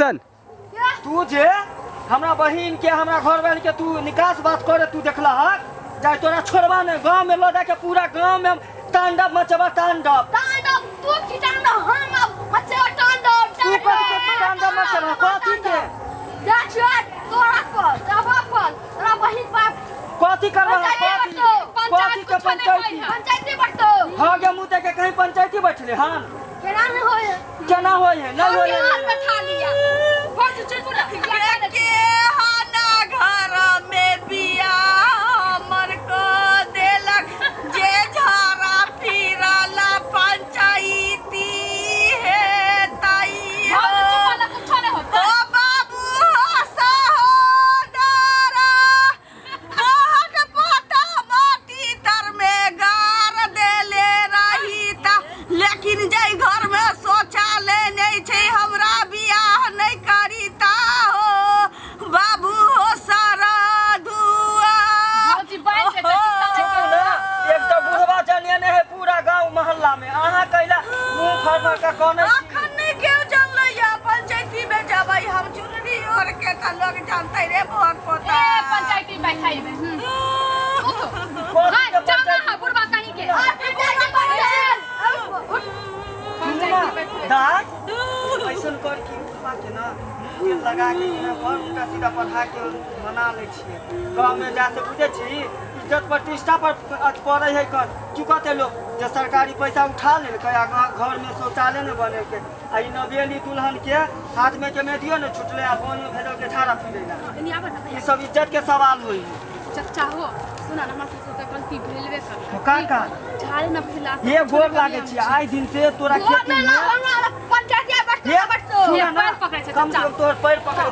तू जे हमरा बहिन के हमरा घर वाली के तू निकास बात करे तू देखला है जाय तोरा छोड़वा ने गांव में लो जाके पूरा गांव में तांडव मचबा तांडव तू की तांडव हम मचबा तांडव तू के तांडव मचबा कथी के जा छोड़ तोरा पर जाबा पर तोरा बहिन बाप कथी करबा कथी के पंचायती बैठतो हां गे मुते के कहीं पंचायती बैठले हां केना होय है नहीं होय हाल बैठा लिया बहुत चल रखी के हाना घर में बिया हमर को देलक जे झारा फिरला पंचायती है ताई हो बाबू सहोदरा बहुत पता माटी तर में गार देले रही ता लेकिन जई घर में शौचालय नहीं छे हमरा बियाह नहीं करीता हो बाबू हो सारा धुआ एक तो बुढ़वा जानिए ने है पूरा गांव मोहल्ला में आहा कैला मुंह फड़ के कोने अखन नहीं क्यों जानले या पंचायती में जाबई हम चुनरी और के त लोग जानते रे बहुत पता पंचायती बैठाई में हां जाना है बुढ़वा कहीं के दाद ऐसन कर की बात ना तेल लगा के घर उनका सीधा पढ़ा के मना ले छिए गांव में जा से बुझे छी इज्जत प्रतिष्ठा पर पड़े है कर चुकते लोग जे सरकारी पैसा उठा ले कया घर में शौचालय न बने के आ इ नवेली दुल्हन के हाथ में के मेदियो न छुटले आ पानी में भेजल के ठाड़ा पीलेला ई सब इज्जत के सवाल होई चचा हो सुना ना हमसे से गलती भेलवे कर का झाड़े न फैला ये गोर लागे छी आइ दिन से तोरा खेती में पंचायती बैठतो पैर पकड़े से कम से कम तोर पैर पकड़े